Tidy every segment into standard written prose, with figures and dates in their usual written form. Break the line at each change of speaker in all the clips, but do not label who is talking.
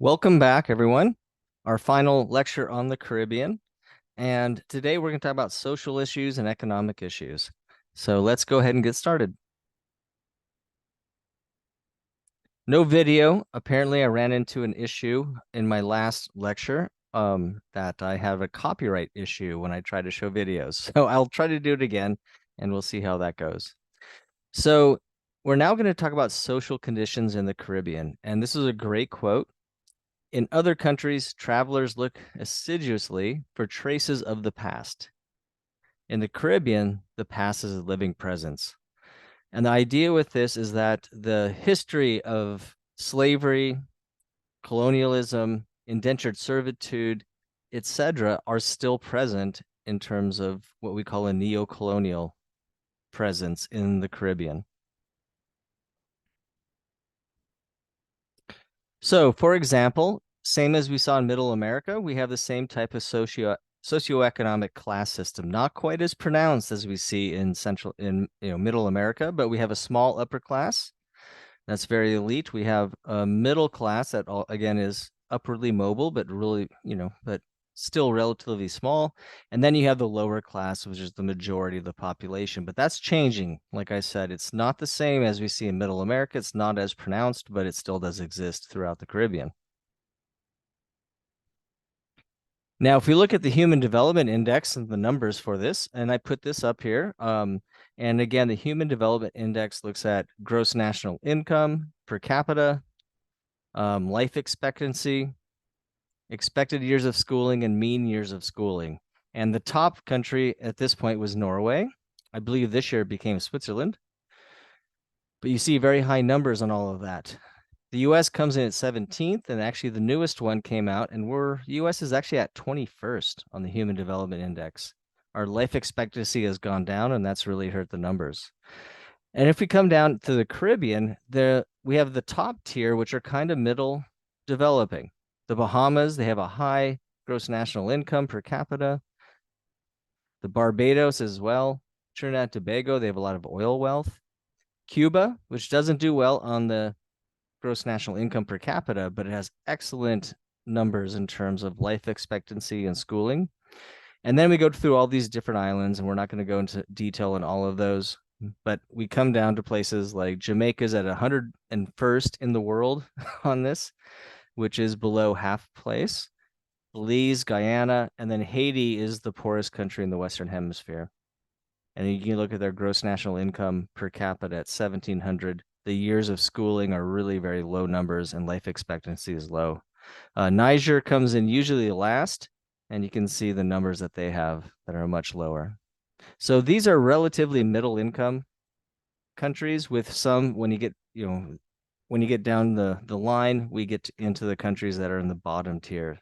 Welcome back, everyone. Our final lecture on the Caribbean. And today we're going to talk about social issues and economic issues. So let's go ahead and get started. No video. Apparently, I ran into an issue in my last lecture that I have a copyright issue when I try to show videos. So I'll try to do it again and we'll see how that goes. So we're now going to talk about social conditions in the Caribbean. And this is a great quote. In other countries, travelers look assiduously for traces of the past. In the Caribbean, the past is a living presence. And the idea with this is that the history of slavery, colonialism, indentured servitude, etc., are still present in terms of what we call a neo-colonial presence in the Caribbean. So, for example, same as we saw in Middle America, we have the same type of socioeconomic class system, not quite as pronounced as we see in Middle America, but we have a small upper class that's very elite. We have a middle class that again is upwardly mobile, but really, but still relatively small. And then you have the lower class, which is the majority of the population. But that's changing. Like I said, it's not the same as we see in Middle America. It's not as pronounced, but it still does exist throughout the Caribbean. Now, if we look at the Human Development Index and the numbers for this, and I put this up here, and again, the Human Development Index looks at gross national income per capita, life expectancy, expected years of schooling, and mean years of schooling. And the top country at this point was Norway. I believe this year it became Switzerland. But you see very high numbers on all of that. The US comes in at 17th, and actually the newest one came out, and US is actually at 21st on the Human Development Index. Our life expectancy has gone down, and that's really hurt the numbers. And if we come down to the Caribbean, we have the top tier, which are kind of middle developing. The Bahamas, they have a high gross national income per capita. The Barbados as well. Trinidad and Tobago, they have a lot of oil wealth. Cuba, which doesn't do well on the gross national income per capita, but it has excellent numbers in terms of life expectancy and schooling. And then we go through all these different islands, and we're not going to go into detail on all of those, but we come down to places like Jamaica's at 101st in the world on this, which is below half place. Belize, Guyana, and then Haiti is the poorest country in the Western Hemisphere. And you can look at their gross national income per capita at 1,700. The years of schooling are really very low numbers, and life expectancy is low. Niger comes in usually last, and you can see the numbers that they have that are much lower. So these are relatively middle income countries with some, when you get down the line, we get into the countries that are in the bottom tier.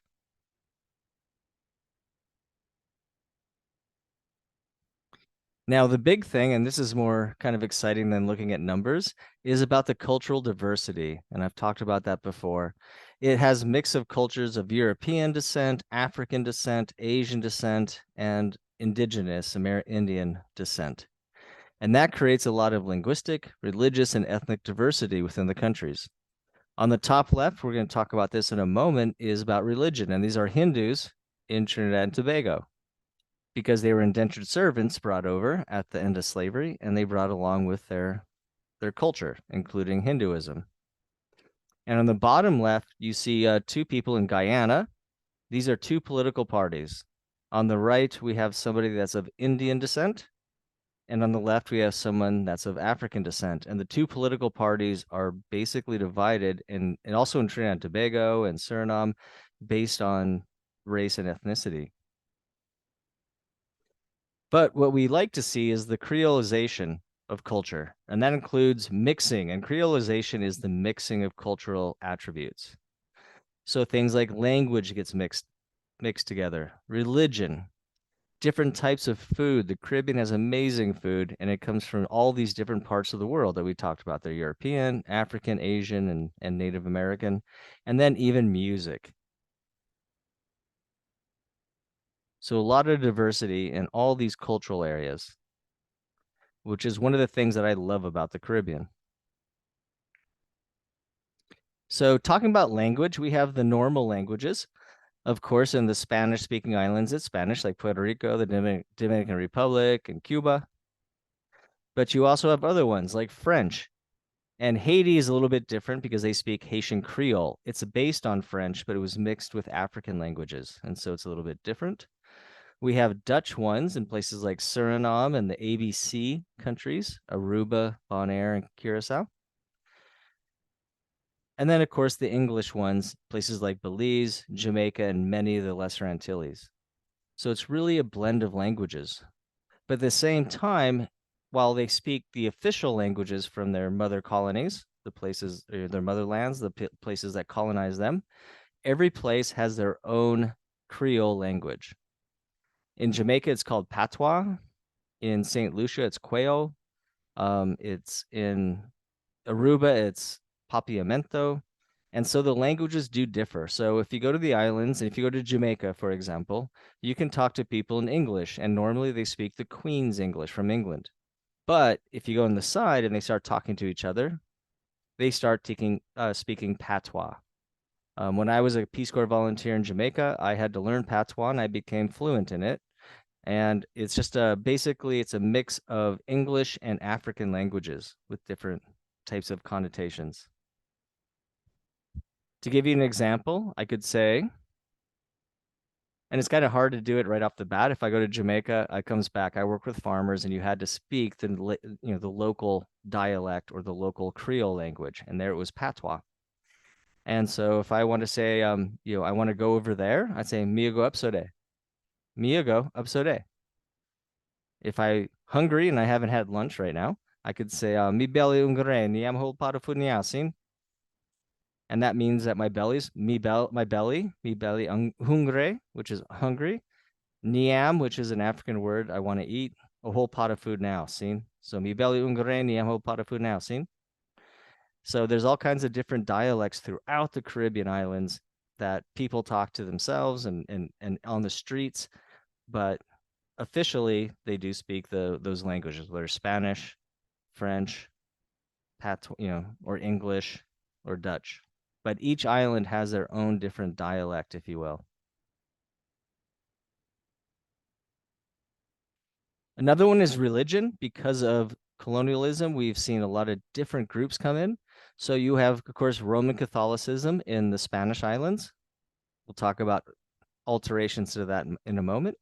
Now, the big thing, and this is more kind of exciting than looking at numbers, is about the cultural diversity. And I've talked about that before. It has a mix of cultures of European descent, African descent, Asian descent, and indigenous Indian descent. And that creates a lot of linguistic, religious, and ethnic diversity within the countries. On the top left, we're going to talk about this in a moment, is about religion. And these are Hindus in Trinidad and Tobago, because they were indentured servants brought over at the end of slavery, and they brought along with their culture, including Hinduism. And on the bottom left, you see two people in Guyana. These are two political parties. On the right, we have somebody that's of Indian descent, and on the left, we have someone that's of African descent. And the two political parties are basically divided, and also in Trinidad and Tobago and Suriname, based on race and ethnicity. But what we like to see is the creolization of culture, and that includes mixing, and creolization is the mixing of cultural attributes. So things like language gets mixed together, religion, different types of food. The Caribbean has amazing food, and it comes from all these different parts of the world that we talked about. They're European, African, Asian, and Native American, and then even music. So a lot of diversity in all these cultural areas, which is one of the things that I love about the Caribbean. So talking about language, we have the normal languages. Of course, in the Spanish-speaking islands, it's Spanish, like Puerto Rico, the Dominican Republic, and Cuba. But you also have other ones like French. And Haiti is a little bit different because they speak Haitian Creole. It's based on French, but it was mixed with African languages. And so it's a little bit different. We have Dutch ones in places like Suriname and the ABC countries, Aruba, Bonaire, and Curacao. And then, of course, the English ones, places like Belize, Jamaica, and many of the Lesser Antilles. So it's really a blend of languages. But at the same time, while they speak the official languages from their mother colonies, the places, or their motherlands, the places that colonize them, every place has their own Creole language. In Jamaica, it's called Patois. In St. Lucia, it's Quayo. It's in Aruba, it's Papiamento. And so the languages do differ. So if you go to the islands, and if you go to Jamaica, for example, you can talk to people in English, and normally they speak the Queen's English from England. But if you go on the side and they start talking to each other, they start speaking patois. When I was a Peace Corps volunteer in Jamaica, I had to learn patois and I became fluent in it. And it's just basically it's a mix of English and African languages with different types of connotations. To give you an example, I could say, and it's kind of hard to do it right off the bat. If I go to Jamaica, I comes back, I work with farmers, and you had to speak the local dialect or the local Creole language, and there it was patois. And so if I want to say, I want to go over there, I'd say "Mia go upsode." Mia go upsode. If I hungry and I haven't had lunch right now, I could say "Mi belly ungre ni am whole pot of food niasin," and that means that my belly, hungre, which is hungry, niam, which is an African word, I want to eat a whole pot of food now, seen? So mi belly ungre niam whole pot of food now, seen? So there's all kinds of different dialects throughout the Caribbean islands that people talk to themselves and on the streets, but officially they do speak those languages, whether Spanish, French, or English or Dutch. But each island has their own different dialect, if you will. Another one is religion. Because of colonialism, we've seen a lot of different groups come in. So you have, of course, Roman Catholicism in the Spanish islands. We'll talk about alterations to that in a moment.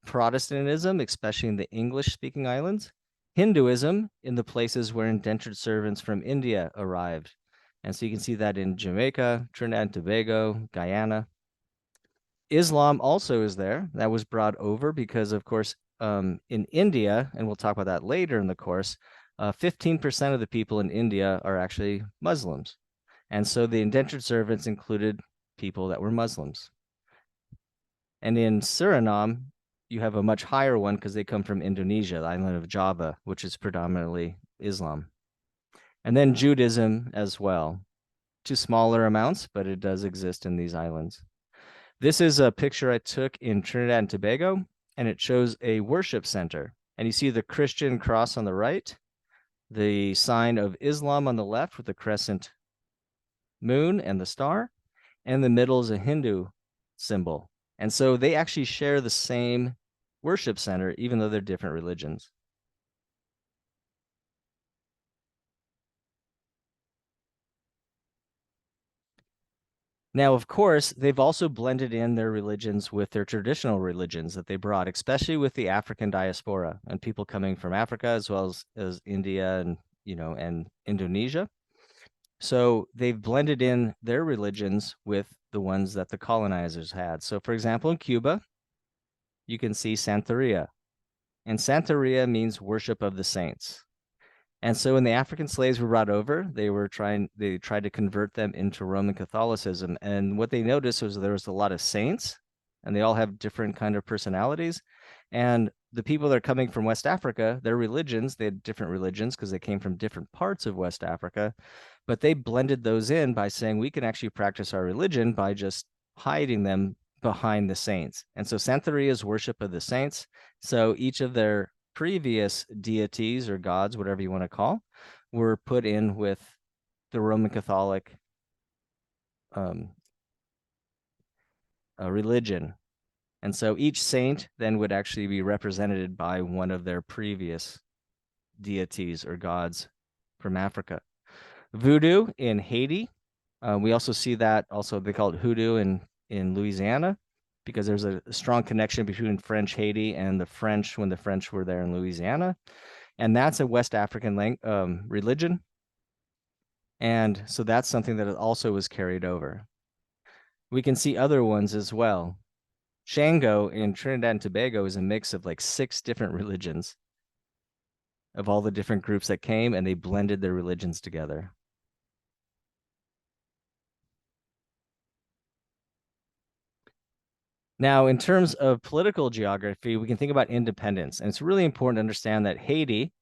Protestantism, especially in the English-speaking islands. Hinduism in the places where indentured servants from India arrived. And so you can see that in Jamaica, Trinidad and Tobago, Guyana. Islam also is there. That was brought over because, of course, in India, and we'll talk about that later in the course, 15% of the people in India are actually Muslims. And so the indentured servants included people that were Muslims. And in Suriname, you have a much higher one because they come from Indonesia, the island of Java, which is predominantly Islam. And then Judaism as well, to smaller amounts, but it does exist in these islands. This is a picture I took in Trinidad and Tobago, and it shows a worship center. And you see the Christian cross on the right, the sign of Islam on the left with the crescent moon and the star, and the middle is a Hindu symbol. And so they actually share the same worship center, even though they're different religions. Now, of course, they've also blended in their religions with their traditional religions that they brought, especially with the African diaspora and people coming from Africa as well as India and Indonesia. So they've blended in their religions with the ones that the colonizers had. So, for example, in Cuba, you can see Santeria, and Santeria means worship of the saints. And so when the African slaves were brought over, they tried to convert them into Roman Catholicism. And what they noticed was there was a lot of saints and they all have different kind of personalities. And the people that are coming from West Africa, their religions, they had different religions because they came from different parts of West Africa, but they blended those in by saying we can actually practice our religion by just hiding them behind the saints. And so Santeria is worship of the saints. So each of their previous deities or gods, whatever you want to call, were put in with the Roman Catholic um, religion. And so each saint then would actually be represented by one of their previous deities or gods from Africa. Voodoo in Haiti. We also see that also they call it hoodoo in Louisiana because there's a strong connection between French Haiti and the French when the French were there in Louisiana. And that's a West African religion. And so that's something that also was carried over. We can see other ones as well. Shango in Trinidad and Tobago is a mix of like 6 different religions of all the different groups that came and they blended their religions together. Now, in terms of political geography, we can think about independence. And it's really important to understand that Haiti,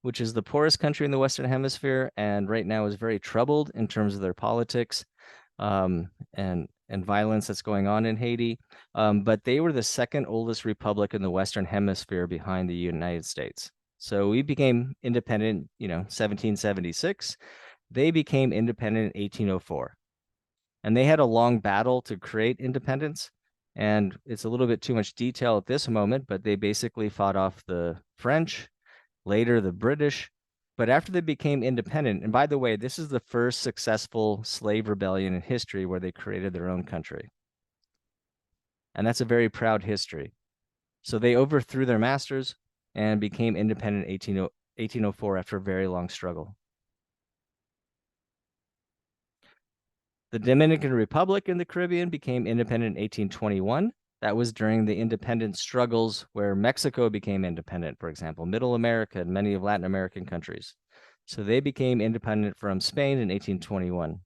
which is the poorest country in the Western Hemisphere, and right now is very troubled in terms of their politics and violence that's going on in Haiti. But they were the second oldest republic in the Western Hemisphere behind the United States. So we became independent, 1776. They became independent in 1804. And they had a long battle to create independence. And it's a little bit too much detail at this moment, but they basically fought off the French, later the British. But after they became independent, and by the way, this is the first successful slave rebellion in history where they created their own country. And that's a very proud history. So they overthrew their masters and became independent in 1804 after a very long struggle. The Dominican Republic in the Caribbean became independent in 1821. That was during the independence struggles where Mexico became independent, for example, Middle America and many of Latin American countries. So they became independent from Spain in 1821.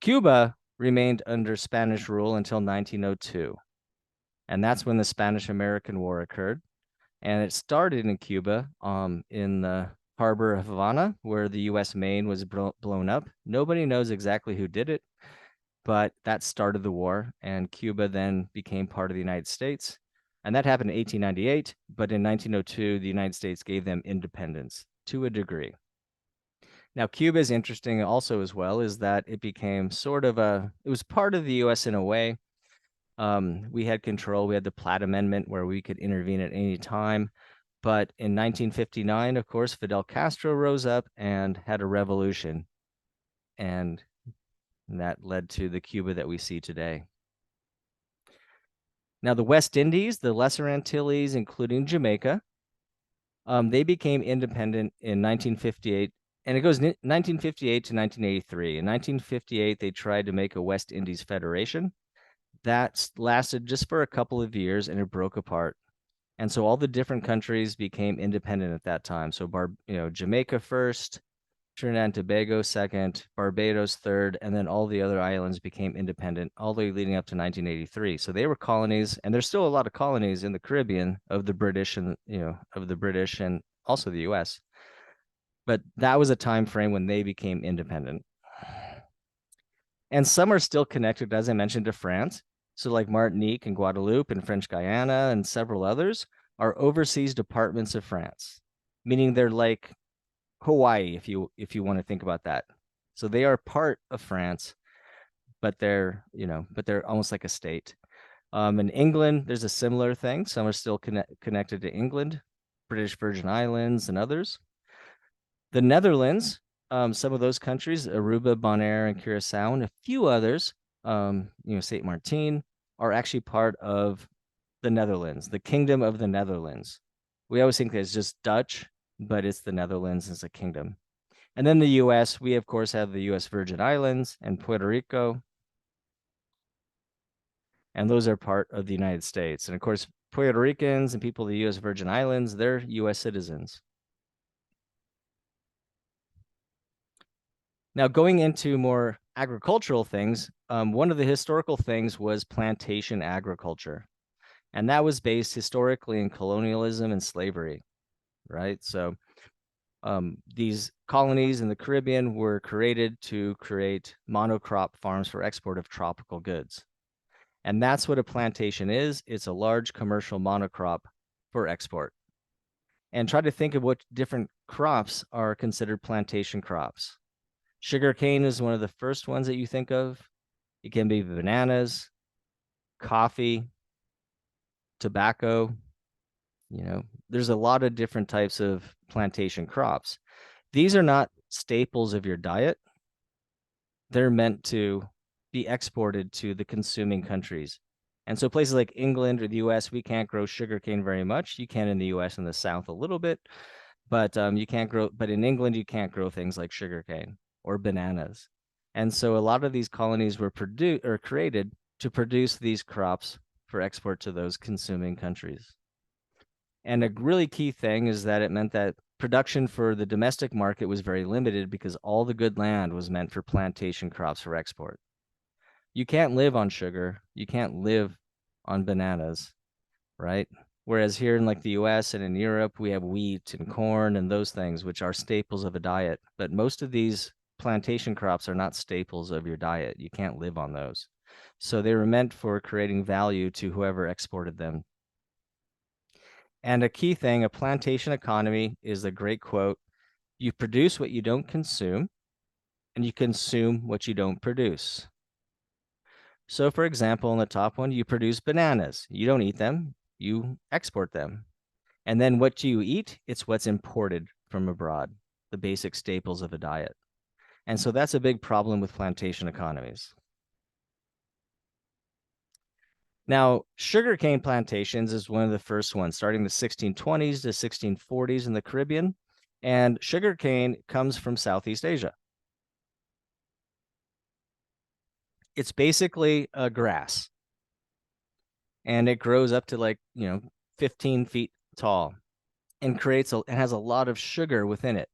Cuba remained under Spanish rule until 1902. And that's when the Spanish-American War occurred. And it started in Cuba in the harbor of Havana, where the U.S. Maine was blown up. Nobody knows exactly who did it, but that started the war, and Cuba then became part of the United States. And that happened in 1898, but in 1902, the United States gave them independence to a degree. Now, Cuba is interesting also as well, is that it became it was part of the U.S. in a way. We had control. We had the Platt Amendment where we could intervene at any time. But in 1959, of course, Fidel Castro rose up and had a revolution. And that led to the Cuba that we see today. Now, the West Indies, the Lesser Antilles, including Jamaica, they became independent in 1958. And it goes 1958 to 1983. In 1958, they tried to make a West Indies Federation. That lasted just for a couple of years and it broke apart. And so all the different countries became independent at that time. So Jamaica first, Trinidad and Tobago second, Barbados third, and then all the other islands became independent all the way leading up to 1983. So they were colonies, and there's still a lot of colonies in the Caribbean of the British and also the US. But that was a time frame when they became independent. And some are still connected, as I mentioned, to France. So like Martinique and Guadeloupe and French Guiana and several others are overseas departments of France, meaning they're like Hawaii, if you want to think about that. So they are part of France, but they're almost like a state. In England, there's a similar thing. Some are still connected to England, British Virgin Islands, and others. The Netherlands, some of those countries, Aruba, Bonaire, and Curacao, and a few others, Saint Martin, are actually part of the Netherlands, the Kingdom of the Netherlands. We always think that it's just Dutch, but it's the Netherlands as a kingdom. And then the US, we of course have the US Virgin Islands and Puerto Rico. And those are part of the United States. And of course, Puerto Ricans and people of the US Virgin Islands, they're US citizens. Now, going into more agricultural things, one of the historical things was plantation agriculture. And that was based historically in colonialism and slavery, right? So these colonies in the Caribbean were created to create monocrop farms for export of tropical goods. And that's what a plantation is. It's a large commercial monocrop for export. And try to think of what different crops are considered plantation crops. Sugarcane is one of the first ones that you think of. It can be bananas, coffee, tobacco. There's a lot of different types of plantation crops. These are not staples of your diet. They're meant to be exported to the consuming countries. And so places like England or the US, we can't grow sugarcane very much. You can in the US and the South a little bit, but you can't grow, but in England, you can't grow things like sugarcane or bananas. And so a lot of these colonies were produced or created to produce these crops for export to those consuming countries. And a really key thing is that it meant that production for the domestic market was very limited because all the good land was meant for plantation crops for export. You can't live on sugar, you can't live on bananas, right? Whereas here in like the US and in Europe, we have wheat and corn and those things, which are staples of a diet. But most of these plantation crops are not staples of your diet. You can't live on those. So they were meant for creating value to whoever exported them. And a key thing, a plantation economy is a great quote. You produce what you don't consume, and you consume what you don't produce. So, for example, in the top one, you produce bananas. You don't eat them, you export them. And then what do you eat? It's what's imported from abroad, the basic staples of a diet. And so that's a big problem with plantation economies. Now, sugarcane plantations is one of the first ones, starting the 1620s to 1640s in the Caribbean. And sugarcane comes from Southeast Asia. It's basically a grass, and it grows up to like 15 feet tall and has a lot of sugar within it.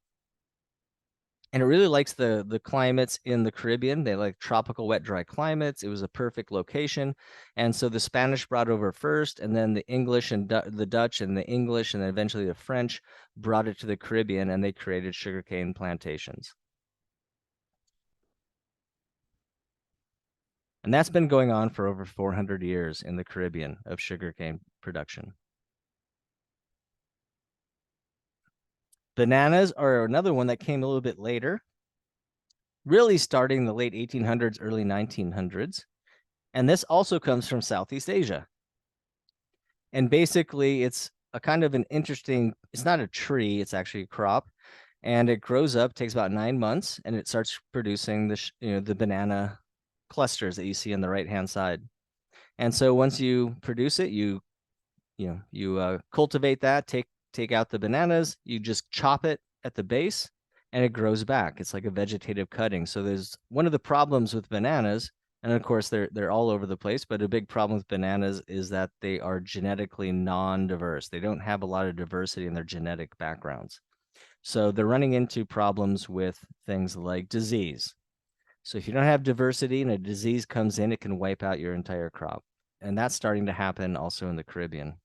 And it really likes the climates in the Caribbean. They like tropical, wet, dry climates. It was a perfect location. And so the Spanish brought over first, and then the English and the Dutch and the English, and then eventually the French brought it to the Caribbean, and they created sugarcane plantations. And that's been going on for over 400 years in the Caribbean of sugarcane production. Bananas are another one that came a little bit later, really starting the late 1800s, early 1900s. And this also comes from Southeast Asia. And basically, it's a kind of an interesting, it's not a tree, it's actually a crop. And it grows up, takes about 9 months, and it starts producing the banana clusters that you see on the right-hand side. And so once you produce it, you cultivate that, take out the bananas, you just chop it at the base, and it grows back. It's like a vegetative cutting. So there's one of the problems with bananas, and of course they're all over the place, but a big problem with bananas is that they are genetically non-diverse. They don't have a lot of diversity in their genetic backgrounds. So they're running into problems with things like disease. So if you don't have diversity and a disease comes in, it can wipe out your entire crop. And that's starting to happen also in the Caribbean,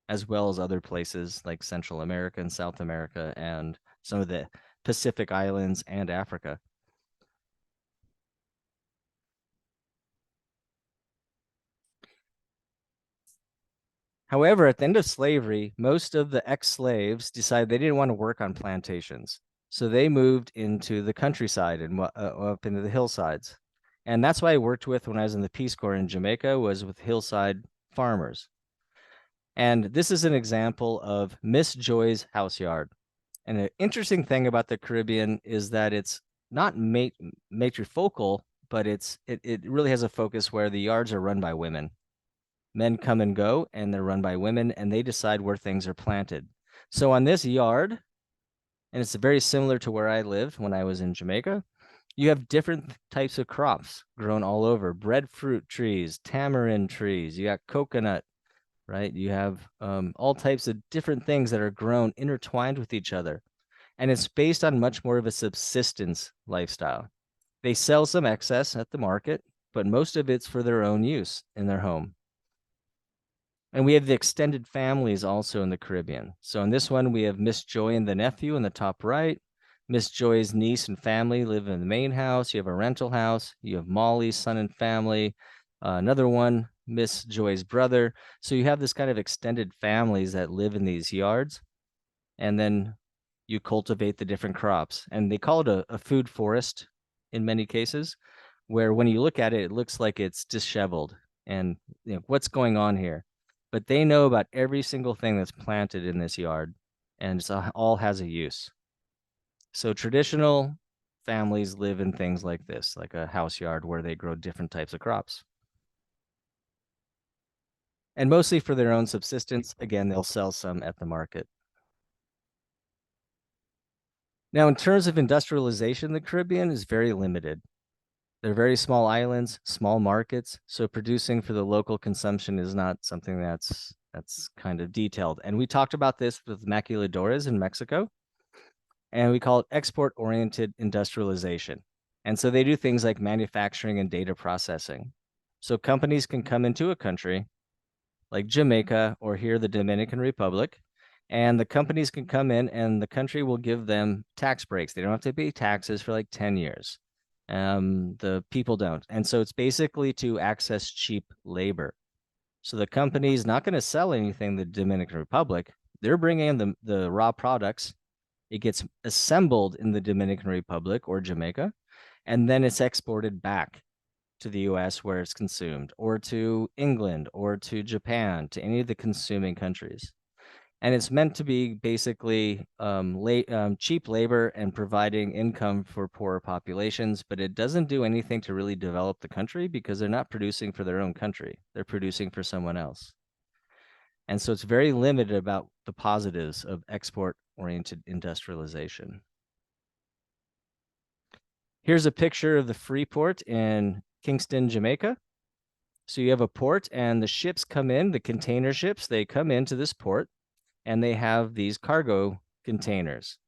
as well as other places like Central America and South America and some of the Pacific Islands and Africa. However, at the end of slavery, most of the ex-slaves decided they didn't want to work on plantations. So they moved into the countryside and up into the hillsides. And that's why I worked with when I was in the Peace Corps in Jamaica was with hillside farmers. And this is an example of Miss Joy's house yard. And an interesting thing about the Caribbean is that it's not matrifocal, but it really has a focus where the yards are run by women. Men come and go, and they're run by women, and they decide where things are planted. So on this yard, and it's very similar to where I lived when I was in Jamaica, you have different types of crops grown all over: breadfruit trees, tamarind trees, you got coconut, right? You have all types of different things that are grown intertwined with each other. And it's based on much more of a subsistence lifestyle. They sell some excess at the market, but most of it's for their own use in their home. And we have the extended families also in the Caribbean. So in this one, we have Miss Joy and the nephew in the top right. Miss Joy's niece and family live in the main house. You have a rental house. You have Molly's son and family. Another one, Miss Joy's brother. So you have this kind of extended families that live in these yards. And then you cultivate the different crops. And they call it a food forest in many cases, where when you look at it, it looks like it's disheveled and what's going on here. But they know about every single thing that's planted in this yard, and it's all has a use. So traditional families live in things like this, like a house yard where they grow different types of crops. And mostly for their own subsistence. Again, they'll sell some at the market. Now, in terms of industrialization, the Caribbean is very limited. They're very small islands, small markets, so producing for the local consumption is not something that's kind of detailed. And we talked about this with maquiladoras in Mexico, and we call it export-oriented industrialization. And so they do things like manufacturing and data processing. So companies can come into a country like Jamaica or here the Dominican Republic, and the companies can come in and the country will give them tax breaks. They don't have to pay taxes for like 10 years. The people don't. And so it's basically to access cheap labor. So the company is not going to sell anything to the Dominican Republic. They're bringing in the raw products. It gets assembled in the Dominican Republic or Jamaica, and then it's exported back to the US where it's consumed, or to England, or to Japan, to any of the consuming countries. And it's meant to be basically cheap labor and providing income for poorer populations, but it doesn't do anything to really develop the country because they're not producing for their own country. They're producing for someone else. And so it's very limited about the positives of export-oriented industrialization. Here's a picture of the Freeport in Kingston, Jamaica. So you have a port and the ships come in, the container ships, they come into this port and they have these cargo containers.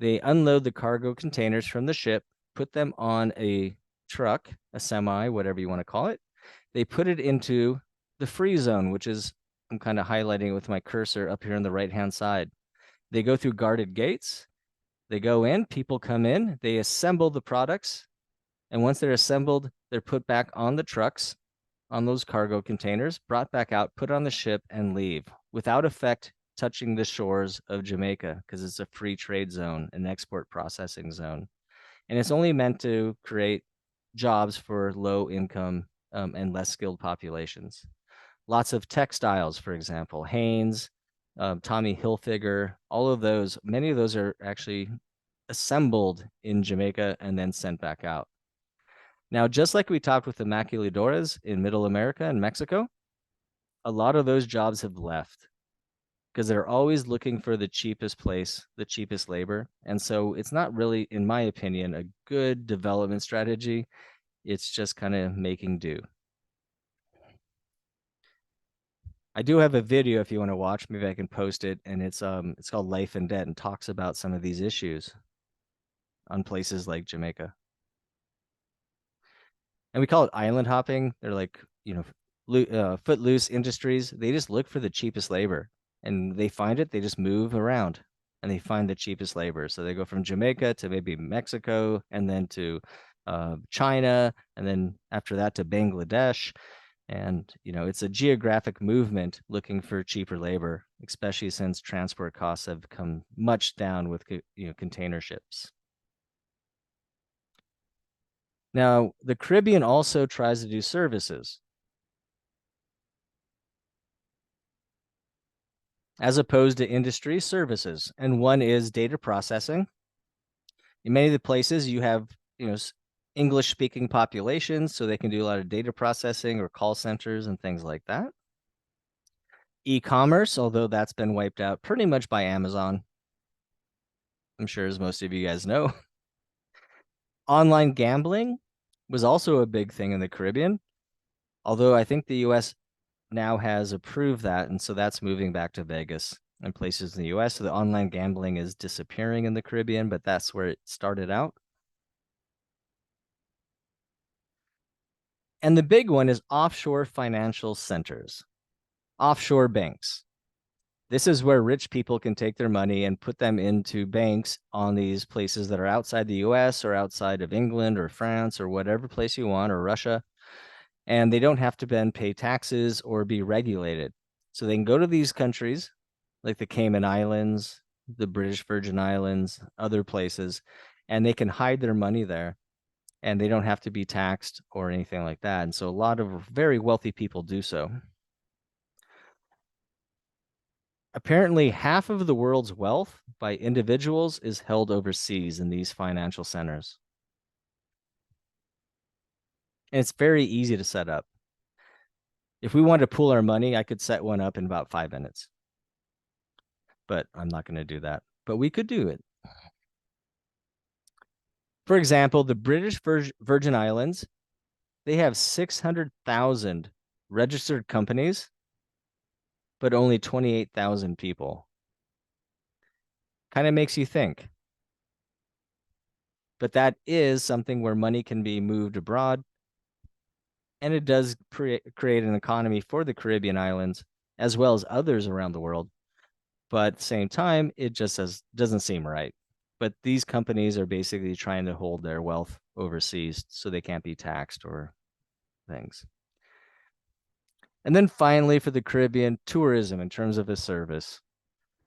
They unload the cargo containers from the ship, put them on a truck, a semi, whatever you want to call it. They put it into the free zone, which is, I'm kind of highlighting with my cursor up here on the right-hand side. They go through guarded gates. They go in, people come in, they assemble the products. And once they're assembled, they're put back on the trucks, on those cargo containers, brought back out, put on the ship, and leave without effect touching the shores of Jamaica because it's a free trade zone, an export processing zone. And it's only meant to create jobs for low income and less skilled populations. Lots of textiles, for example, Hanes, Tommy Hilfiger, all of those, many of those are actually assembled in Jamaica and then sent back out. Now, just like we talked with the maquiladoras in Middle America and Mexico, a lot of those jobs have left because they're always looking for the cheapest place, the cheapest labor. And so it's not really, in my opinion, a good development strategy. It's just kind of making do. I do have a video if you want to watch, maybe I can post it, and it's called Life and Debt and talks about some of these issues on places like Jamaica. And we call it island hopping. They're like, footloose industries. They just look for the cheapest labor and they find it. They just move around and they find the cheapest labor. So they go from Jamaica to maybe Mexico and then to China. And then after that to Bangladesh. And, it's a geographic movement looking for cheaper labor, especially since transport costs have come much down with, container ships. Now, the Caribbean also tries to do services as opposed to industry services. And one is data processing. In many of the places you have, English speaking populations, so they can do a lot of data processing or call centers and things like that. E-commerce, although that's been wiped out pretty much by Amazon. I'm sure as most of you guys know. Online gambling was also a big thing in the Caribbean, although I think the US now has approved that, and so that's moving back to Vegas and places in the US. So the online gambling is disappearing in the Caribbean, but that's where it started out. And the big one is offshore financial centers, offshore banks. This is where rich people can take their money and put them into banks on these places that are outside the US or outside of England or France or whatever place you want, or Russia. And they don't have to then pay taxes or be regulated. So they can go to these countries like the Cayman Islands, the British Virgin Islands, other places, and they can hide their money there and they don't have to be taxed or anything like that. And so a lot of very wealthy people do so. Apparently, half of the world's wealth by individuals is held overseas in these financial centers. And it's very easy to set up. If we wanted to pool our money, I could set one up in about 5 minutes, but I'm not going to do that. But we could do it. For example, the British Virgin Islands, they have 600,000 registered companies, but only 28,000 people. Kind of makes you think. But that is something where money can be moved abroad, and it does create an economy for the Caribbean islands as well as others around the world. But at the same time, it just doesn't seem right. But these companies are basically trying to hold their wealth overseas so they can't be taxed or things. And then finally, for the Caribbean, tourism in terms of a service.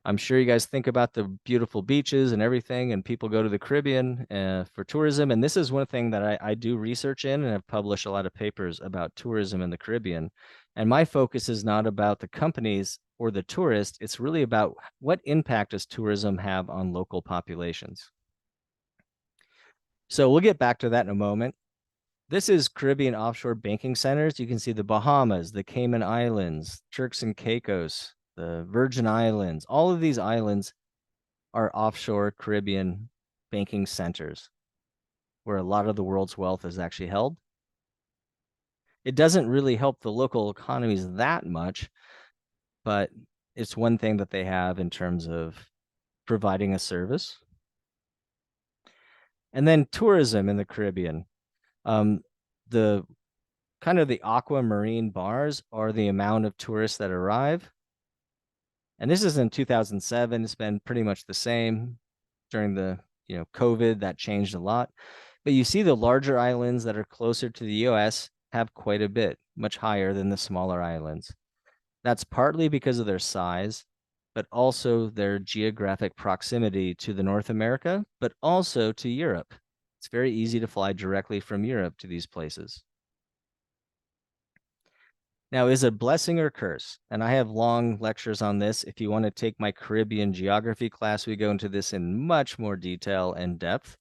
I'm sure you guys think about the beautiful beaches and everything, and people go to the Caribbean for tourism. And this is one thing that I do research in, and I've published a lot of papers about tourism in the Caribbean. And my focus is not about the companies or the tourists, it's really about what impact does tourism have on local populations. So we'll get back to that in a moment. This is Caribbean offshore banking centers. You can see the Bahamas, the Cayman Islands, Turks and Caicos, the Virgin Islands. All of these islands are offshore Caribbean banking centers where a lot of the world's wealth is actually held. It doesn't really help the local economies that much, but it's one thing that they have in terms of providing a service. And then tourism in the Caribbean. The kind of the aquamarine bars are the amount of tourists that arrive. And this is in 2007. It's been pretty much the same during the COVID. That changed a lot. But you see the larger islands that are closer to the US have quite a bit, much higher than the smaller islands. That's partly because of their size, but also their geographic proximity to the North America, but also to Europe. It's very easy to fly directly from Europe to these places. Now, is it a blessing or curse? And I have long lectures on this. If you want to take my Caribbean geography class, we go into this in much more detail and depth.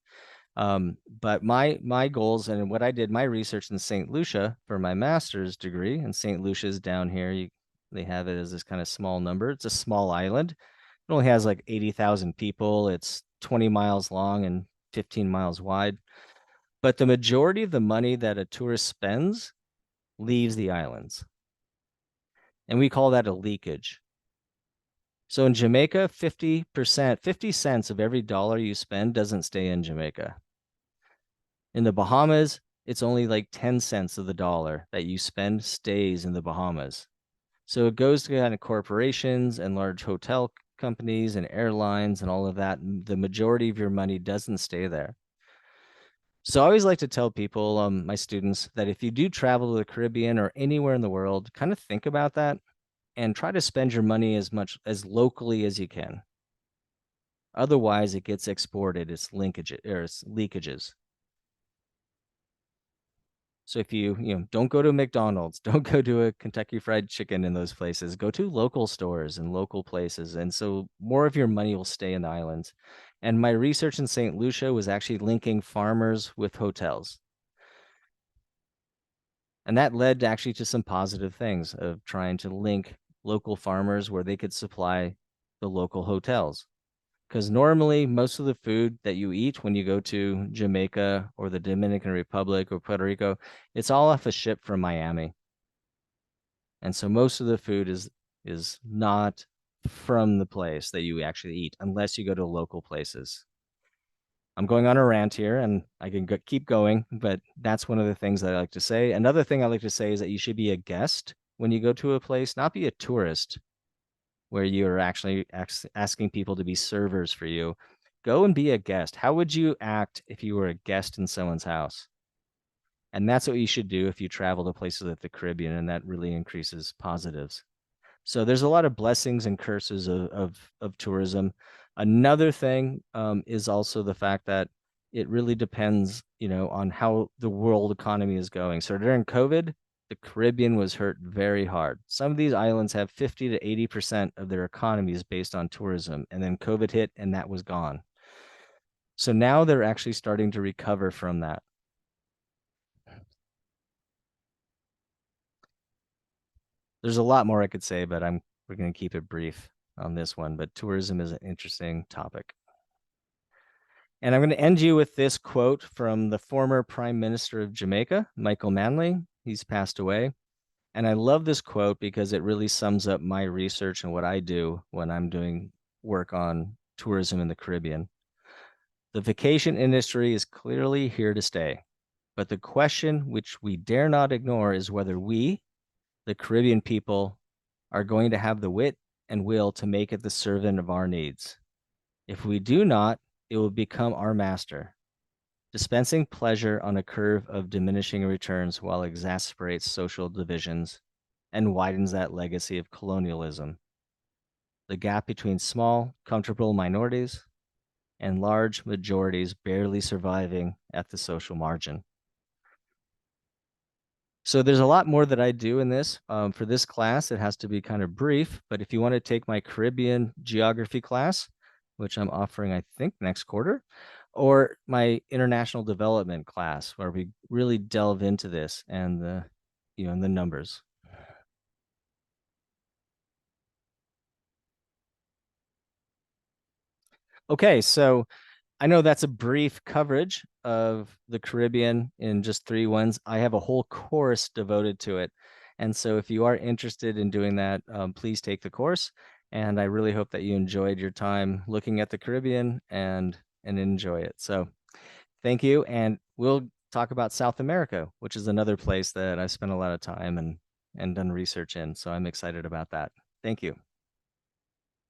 But my goals and what I did, my research in St. Lucia for my master's degree, and St. Lucia's down here, they have it as this kind of small number. It's a small island. It only has like 80,000 people. It's 20 miles long and 15 miles wide. But the majority of the money that a tourist spends leaves the islands. And we call that a leakage. So in Jamaica, 50%, 50 cents of every dollar you spend doesn't stay in Jamaica. In the Bahamas, it's only like 10 cents of the dollar that you spend stays in the Bahamas. So it goes to kind of corporations and large hotel companies and airlines and all of that. The majority of your money doesn't stay there. So I always like to tell people, my students, that if you do travel to the Caribbean or anywhere in the world, kind of think about that and try to spend your money as much as locally as you can. Otherwise, it gets exported. It's leakages. So if you don't go to McDonald's, don't go to a Kentucky Fried Chicken in those places. Go to local stores and local places, and so more of your money will stay in the islands. And my research in St. Lucia was actually linking farmers with hotels. And that led actually to some positive things of trying to link local farmers where they could supply the local hotels. Because normally, most of the food that you eat when you go to Jamaica or the Dominican Republic or Puerto Rico, it's all off a ship from Miami. And so most of the food is not from the place that you actually eat unless you go to local places. I'm going on a rant here and I can keep going, but that's one of the things that I like to say. Another thing I like to say is that you should be a guest when you go to a place, not be a tourist where you're actually asking people to be servers for you. Go and be a guest. How would you act if you were a guest in someone's house? And that's what you should do if you travel to places like the Caribbean, and that really increases positives. So there's a lot of blessings and curses of tourism. Another thing is also the fact that it really depends, on how the world economy is going. So during COVID, the Caribbean was hurt very hard. Some of these islands have 50 to 80% of their economies based on tourism, and then COVID hit and that was gone. So now they're actually starting to recover from that. There's a lot more I could say, but we're going to keep it brief on this one. But tourism is an interesting topic. And I'm going to end you with this quote from the former Prime Minister of Jamaica, Michael Manley. He's passed away. And I love this quote because it really sums up my research and what I do when I'm doing work on tourism in the Caribbean. The vacation industry is clearly here to stay. But the question which we dare not ignore is whether we, the Caribbean people, are going to have the wit and will to make it the servant of our needs. If we do not, it will become our master, dispensing pleasure on a curve of diminishing returns while exacerbates social divisions and widens that legacy of colonialism. The gap between small, comfortable minorities and large majorities barely surviving at the social margin. So there's a lot more that I do in this. For this class, it has to be kind of brief, but if you want to take my Caribbean geography class, which I'm offering, I think, next quarter, or my international development class, where we really delve into this and and the numbers. Okay, so I know that's a brief coverage of the Caribbean in just 3 ones. I have a whole course devoted to it. And so if you are interested in doing that, please take the course. And I really hope that you enjoyed your time looking at the Caribbean and enjoy it. So thank you. And we'll talk about South America, which is another place that I spent a lot of time and done research in. So I'm excited about that. Thank you.